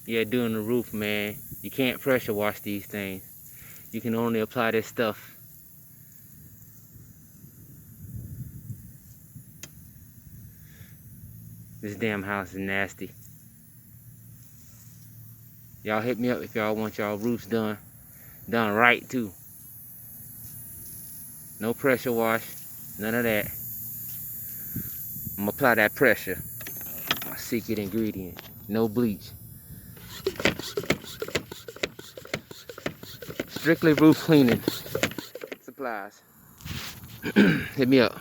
Yeah, doing the roof, man. You can't pressure wash these things. You can only apply this stuff. This damn house is nasty. Y'all hit me up if y'all want y'all roofs done right too. No pressure wash, none of that. I'm gonna apply that pressure. My secret ingredient. No bleach. Strictly roof cleaning supplies. Hit me up.